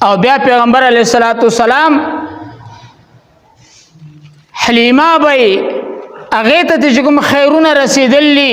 او بیا پیغمبر علیه الصلاۃ والسلام حلیمه به هغې ته چې کوم خیرونه رسېدلي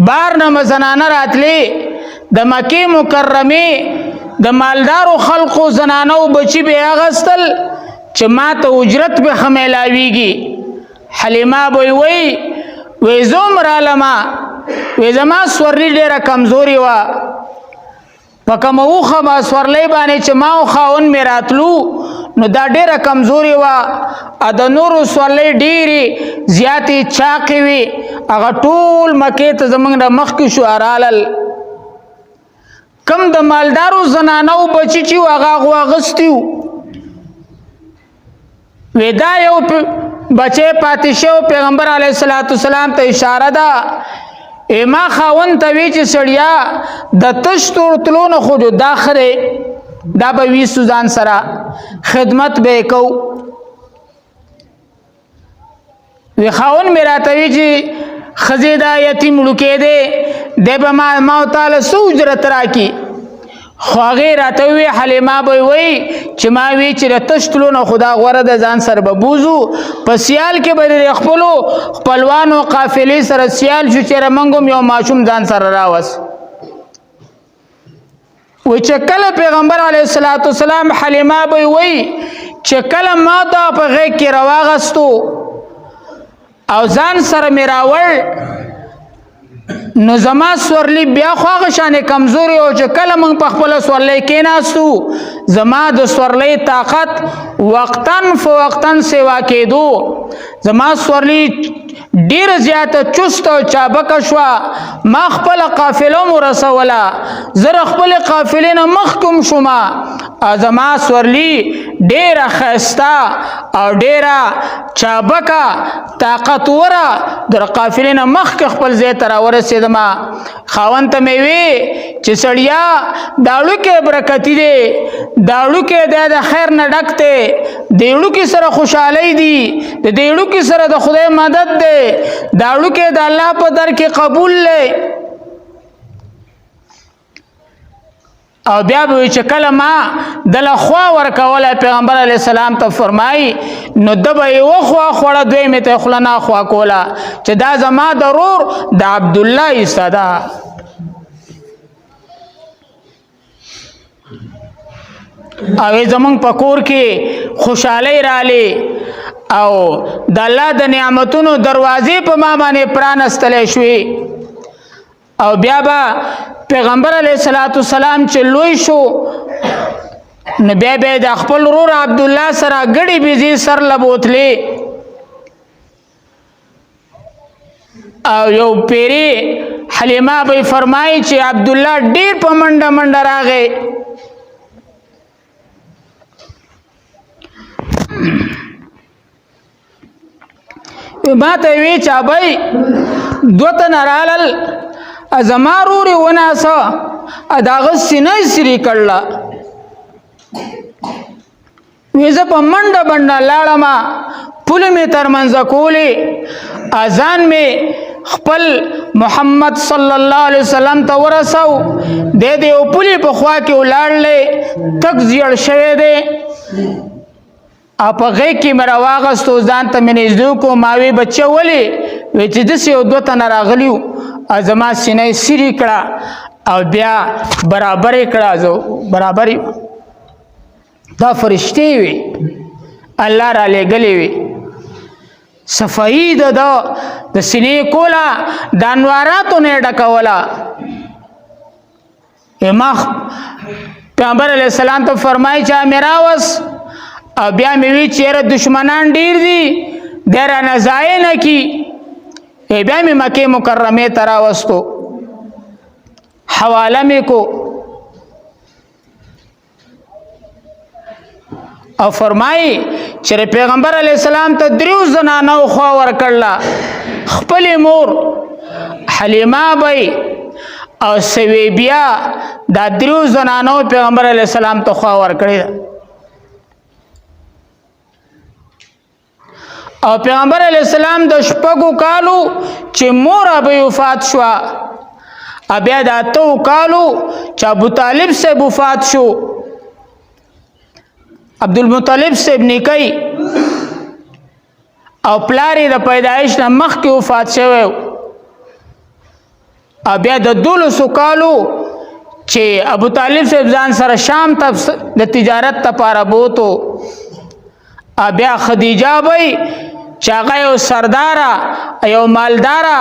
بار نه زنانه راتلې د مکې مکرمې د مالدارو خلقو زنانو بچي به اغستل چې ما ته اجرت به ښه میلاویږي حلیمه به وی زوم رالمه وی زما سورلي ډېره کمزورې وه په کومه اوښه به سورلۍ باندې چې ما او خاوند مې راتلو نو دا ډېره کمزورې وه د نورو سورلۍ ډېرې زیاتې چاقې وې هغه ټول مکې ته زموږ نه مخکې شو رالل کم د مالدارو زنانو بچي چې وو هغه هغو اغوستي وو وی دا یو بچی پاتې شو پیغمبر علیه الصلاۃ والسلام ته اشاره ده ما خاوند ته وی چې سړیا د تش تلو نه خو دا ښه دی دا به ویسو ځان سره خدمت به یې کوو وی خاوند مې راته وی چې ښځې دا یتیم وړوکی دی دی به ما تعالی څه اجرت راکړي خو هغې راته ووی حلیمه به وی چې ما وی چې د تش تلو نه خو دا غوره د ځان سره به بوځو په سیال کې به د خپلو خپلوانو قافلې سره سیال شو چېرې موږ هم یو ماشوم ځان سره راوست وی چې کله پیغمبر علیه الصلاۃ والسلام حلیمه به وی چې کله ما ته په غېږ کې راواغستو او ځان سره مې راوړ نو زما سورلي بیا خو هغه شانې کمزورې او چې کله موږ په خپله سورلۍ کېناستو زما د سورلۍ طاقت وقتاً فوقتاً سیوا کېدو زما سورلي ډېره زیاته چست او چابکه شوه ما خپله قافله هم ورسوله زه د خپلې قافلې نه مخکې شومه زما سورلي ډېره ښایسته او ډېره چابکه طاقتوره د قافلې نه مخکې خپل ځای ته راورسېدمه خاوند ته مې وی چې سړیا دا وړوکی برکتي دی دا وړوکی دی د خیر نه ډک دی د وړوکي سره خوشحالۍ دي د دې وړوکي سره د خدای مدد دی دا وړوکی د الله په در کې قبول دی او بیا به وی چې کله ما دله خوا ورکوله پیغمبر علیه السلام ته فرمایي نو ده به یې وخوا خوړه دوی مې ته خوله نه خوا کوله چې دا زما د ورور د عبدالله ایسته ده او زمونږ په کور کې خوشحالۍ رالی او د الله د نعمتونو دروازې په ما باندې پرانستلی شوې او بیا به پیغمبر علیه الصلاۃ والسلام چې لوی شو نو بیا به د خپل ورور عبدالله سره ګډې بېزې سر له بوتلې او یو پیرې حلیمه به فرمایي چې عبدالله ډېر په منډه منډه راغی ما ته وی چې ابۍ دوه تنه رالل زما ورور یې وناسه د هغه سینه یې سري کړله وی زه په منډه منډه لاړمه پولې مې ترمنځه کولې اذان مې خپل محمد صلی الله علیه وسلم ته ورسو دی د یو پولې په خوا کې ولاړلی تک زیړ شوی دی او په غېږ کې مې راواغستو ځان ته مې نږدې کړو ما وی بچه ولې وی چې داسې یو دوه تنه راغلي وو او زما سینه یې سري کړه او بیا برابر یې کړه زه برابر دا فرشتې وي الله را لېږلې وي صفایي د سینې کوله د انواراتو نه یې ډکوله ما پیغمبر علیه السلام ته فرمایي چې مې راوست او بیا مې وی چې یاره دشمنان ډېر دي دی رانه ضایع نه کړي بیا مې مکې مکرمې ته راوستو حواله مې کو او فرمایي چې پیغمبر علیه السلام ته دریو زنانو خوا ورکړله خپلې مور حلیمه بی او سویبیا دا دریو زنانو پیغمبر علیه السلام ته خوا ورکړې او پیغمبر علیہ السلام د شپږو کالو چې مور ابي وفات شو بیا د 8 کالو چې ابو طالب سے وفات شو عبدالمطلب صاحب نیکي او پلار یې د پیدایش نه مخکې وفات شوی او بیا د 12 کالو چې ابو طالب صاحب ځان سره شام ته د تجارت لپاره بوتو بیا خدیجه وی چې هغه یو سرداره یو مالداره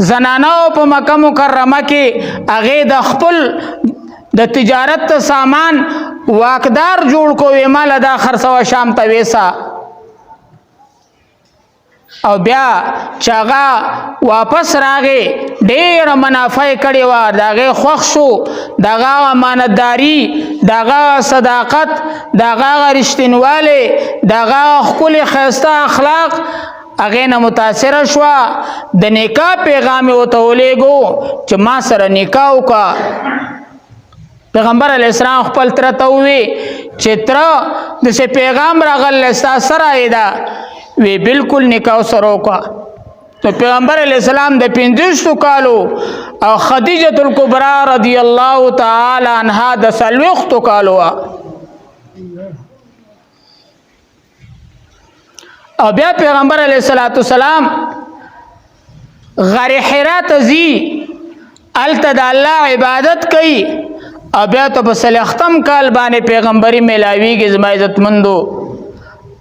زنانه په مکه مکرمه کې هغې د خپل د تجارت ته سامان واکدار جوړ کو وی مال دا خرڅوه شام ته ویسا او بیا چې هغه واپس راغی ډېره منافع کړې وه د هغې خوښ شو د هغه امانتداري د هغه صداقت د هغه رښتینوالی د هغه ښکلې ښایسته اخلاق هغې نه متاثره شوه د نکاح پیغام یې ورته ولیږو چې ما سره نکاح وکړه پیغمبر علیه السلام خپل تره ته ووی چې تره داسې پیغام راغلی ستا څه رایې ده وی بالکل نکاح سره وکړه نو پیغمبر علیه السلام د 50 کالو او خدیجة الکبرا رضی الله تعالی عنها د 40 کالو او بیا پیغمبر علیه السلام غار حرا ته ځي هلته د الله عبادت کوي او بیا ته په 40 کال باندې پیغمبري میلاویږي زما عزتمندو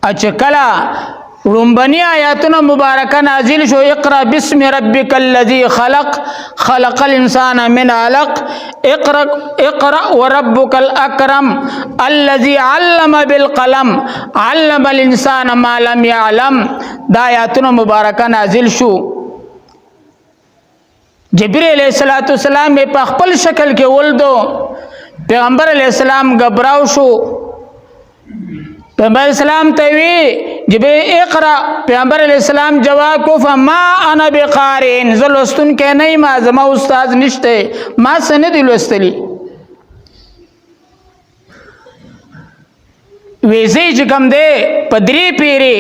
چې کله رومبنی آیاتنا مبارکه نازل شو اقرا بسم ربک الذی خلق خلق الانسان من علق اقرا وربک الاکرم الذی علم بالقلم علم الانسان ما لم يعلم دا آیاتنا مبارکه نازل شو جبرئیل علیہ السلام په خپل شکل کې ولدو پیغمبر علیہ السلام غبراو شو پیغمبر اسلام ته وی جبرئیل اقرا پیغمبر علیہ السلام جواب کو فما انا بقارئ زلوستون کې نه ما زما استاد نشته ما سند لوستلی ویزی چې کوم دی پدری پیری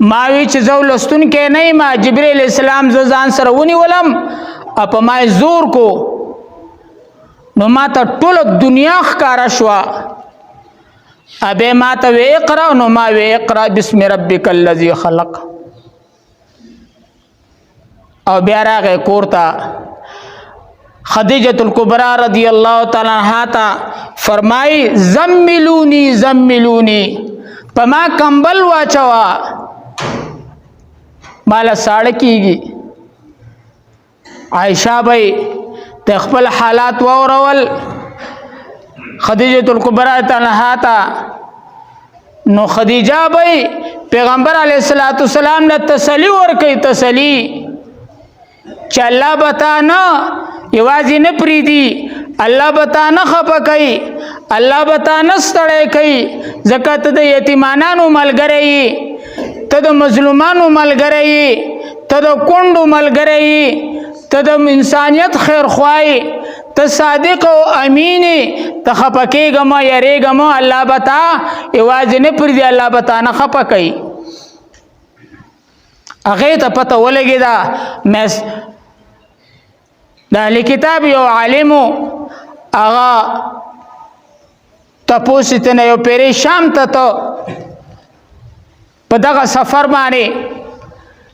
ما وی چې زلوستون کې نه ما جبرئیل علیہ السلام ځان سره ونیولم په ما زور کو نو ما ته ټول دنیا ښکارا شوا ابه ما ته وی اقرا نو ما وی اقرا بسم ربک الذی خلق او بیا راغی کور ته خدیجة الکبرا رضی الله تعالی عنها ته فرمای زملونی زملونی په ما کمبل واچوا مالا ساړه کیږي عائشہ بھائی ته خپل حالات واورول خدیجة الکبرا عنها ته نو خدیجه بھائی پیغمبر علیہ السلام نے تسلی ورکړي تسلی چې الله بتا نه یوازې نه پریدي الله بتا نه خپه کوي الله بتا نه ستړی کوي ځکه ته د یتیمانانو ملګری ته د مظلومانو ملګری ته د کونډو ملګری ته د انسانیت خیر خوای ته صادق او امین ته خپه کېږه مه یریږه مه الله بتا یوازې نه پرېږدي الله بتا نه خپه کوي هغې ته پته ولګېده د اهل کتاب یو عالمو هغه تپوس یې تنه یو پیرې شام ته په دغه سفر باندې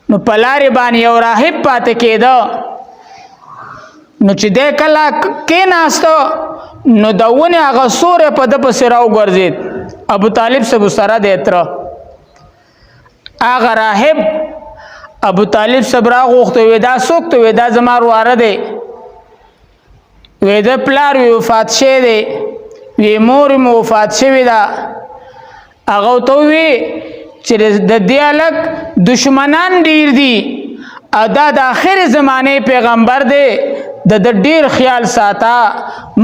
نو په لارې باندې یو راهب پاتې کېده نو چې دی کله کېناسته نو د ونې هغه سوری په ده پسې راوګرځېد ابو طالب صاحب سره دی تره هغه راهب ابو طالب صاحب راغوښته وی دا څوک ته وی دا زما ورواره دی وی د پلار وی وفات شوی دی وی مور مې وفات شوې ده هغه ورته ووی چې د دې هلک دشمنان ډېر دي او دا د آخر زمانې پیغمبر دی د ډېر خیال ساته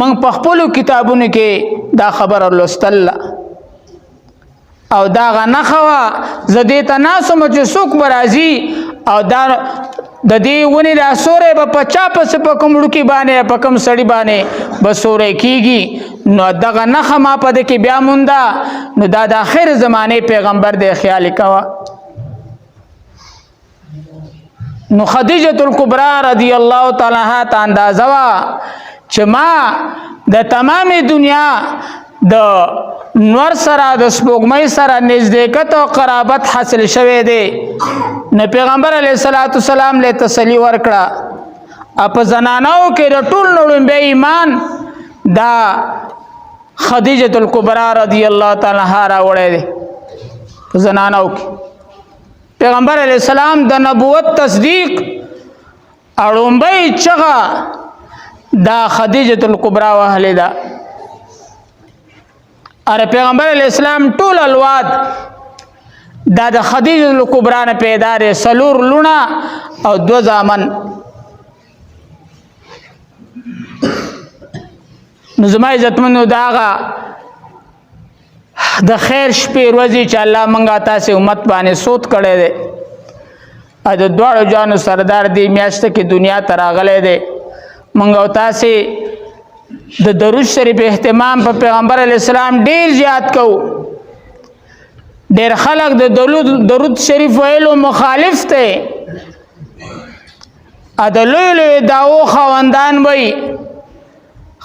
موږ په خپلو کتابونو کې دا خبره لوستل او دا هغه نښه وه زه دې ته ناست وم چې څوک به راځي او دا د دې ونې دا سوری به په چا پسې په کوم وړوکي باندې په کوم سړي باندې به سوری کېږي نو دغه نښه ما په دې کې بیا مونده نو دا د آخر زمانې پیغمبر دی خیال یې کوه نو خدیجة الکبرا رضی الله تعالی عنها ته اندازه وه چې ما د تمام دنیا د نور سره د سپوږمۍ سره نزدېکت او قرابت حاصل شوی دی. نو پیغمبر علیه الصلاۃ والسلام له تسلی ورکړه په زنانو کې د ټول لومړی ایمان دا خدیجه الکبرا رضی الله تعالی عنها راوړی دی. په زنانو کې پیغمبر علیه السلام د نبوت تصدیق اړومبی چغه دا خدیجه الکبرا وهلې ده. اره پیغمبر علیہ السلام ټول الواد دا د خدیجه الکبرا نه پیدا لري، 4 لونه او 2 زامن. نو زما عزتمنو داغه د خیر شپې ورځې چې الله مونږه تاسو امت باندې سوت کړی دی، ا د دوړو جانو سردار دی میاشت کې دنیا ته راغلی دی. مونږ تاسو د درود شریف اهتمام په پیغمبر علیه السلام ډیر زیات کو. ډیر خلک د درود شریف ویلو مخالف ته ا د لوی لوی داو خوندان وای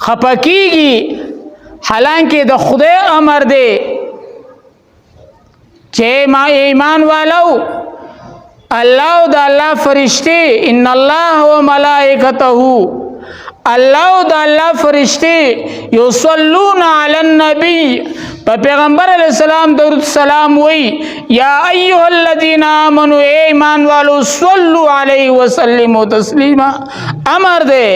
خپکیږي، حالانکه د خدای امر دی چې ما ایمان والو الله او د الله فرشتي ان الله و ملائکته الله او د الله فرشتي یصلون علی النبی په پیغمبر علیہ السلام درود سلام وی یا ایها الذین آمنوا ایمان والو صلوا علیه وسلموا تسلیما. امر دی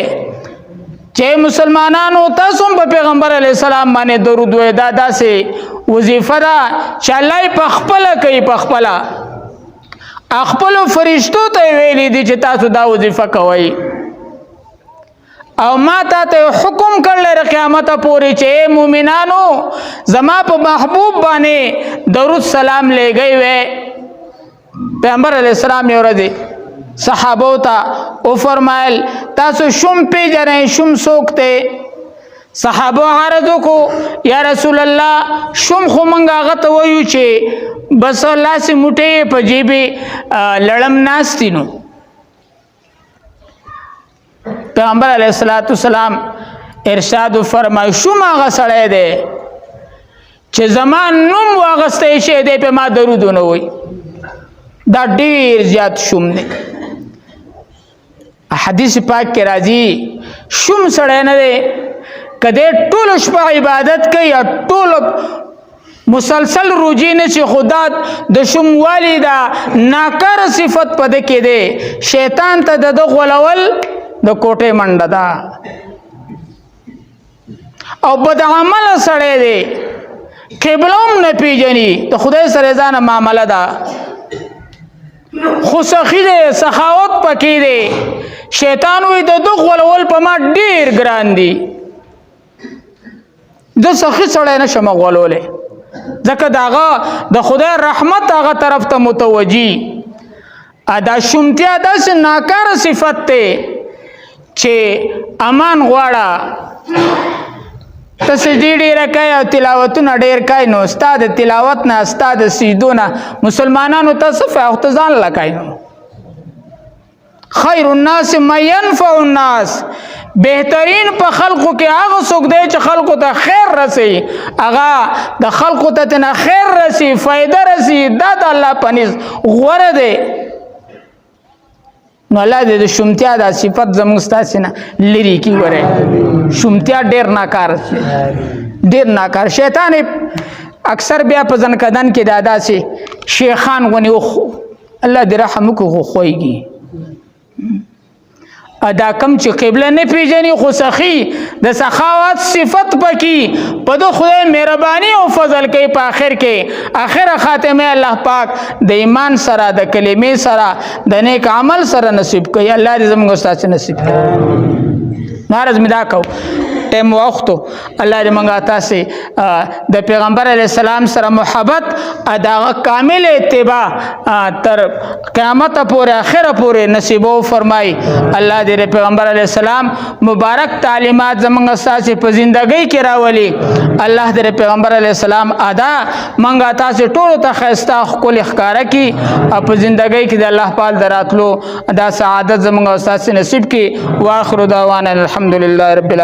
چې مسلمانانو تاسو په پیغمبر علیہ السلام باندې درود وای. دا داسې وظیفه ده چې الله په خپل کوي، په خپل فرشتو ته ویلي دي چې تاسو دا وظیفه کوئ. او ما ته حکم کړل قیامت پورې چې مومنانو زما په محبوب باندې درود سلام لګي وې. پیغمبر علیہ السلام یې ورته صحابو ته او فرمایل تاسو شوم پیژنئ شوم څوک ته؟ صحابو عرض وکړو یا رسول الله شوم خو مونږ هغه ته وایو چې بس لاس موټې په جیبې لړم ناستي. نو پیغمبر علیہ الصلوۃ والسلام ارشاد فرمای شوم هغه سړی دی چې زمان نوم واغستی شي دی په ما درودونه وای. دا ډیر زیات شوم دی. حدیث پاک کې راځي شوم سړی نه دی کده ټول شپه عبادت کوي، ټول مسلسل روزي نه چې خدا د شوم والی دا ناکار صفت پد کې دی. شیطان ته د غولول د کوټه منډه ده او بد عمل سره دی، قبلهم نه پیژني، د خدای سره ځان معاملې ده، خو سخی دی، سخاوت پکې دی. شیطان وي د دغ ولول په ما ډیر ګران دي، د سخی سره نه شم غولولې ځکه داغه د خدای رحمت هغه طرف ته متوجي. ادا شومتیا داس ناکار صفت ته چې امان غواړه تسجدی ډیر کوي او تلاوتونه ډیر کوي. نو استاد تلاوت نه استاد سجدونه مسلمانانو ته صفه اختزان لکای. خیر الناس من ينفع الناس، بهترین په خلقو کې هغه څوک دی چې خلقو ته خیر رسي، هغه د خلقو ته نه خیر رسي، فائدہ رسي، دا د الله پنځ غوړه دی. نو الله دې د شومتیا د صفت زموږ ستاسو نه لري کی وره. شومتیا ډیر ناکار، ډیر ناکار. شیطان اکثر بیا په ځن کدن کې دادا سي شیخان غونی الله دې رحم کو خوېږي. ادا کم چې قبله نه پیژني خو سخی د سخاوت صفت پکې په د خدای مهرباني او فضل کوي. په اخر کې اخر خاتمه الله پاک د ایمان سره د کلمې سره د نیک عمل سره نصیب کوي. الله دې زموږ استاد نصیب کړي. نارز مدا کو ټیم وختو الله دې منګه تاسو د پیغمبر علی السلام سره محبت ادا کامل اتباع تر قیامت پورې اخره پورې نصیب او فرمای. الله دې پیغمبر علی السلام مبارک تعلیمات زمونږ اساس په ژوندۍ کې راولي. الله دې پیغمبر علی السلام ادا منګه تاسو ټول ته خسته خپل ښکارا کی په ژوندۍ کې د الله پال دراتلو ادا سعادت زمونږ اساس نصیب کی. واخر دعوانا الحمدلله رب العالمین.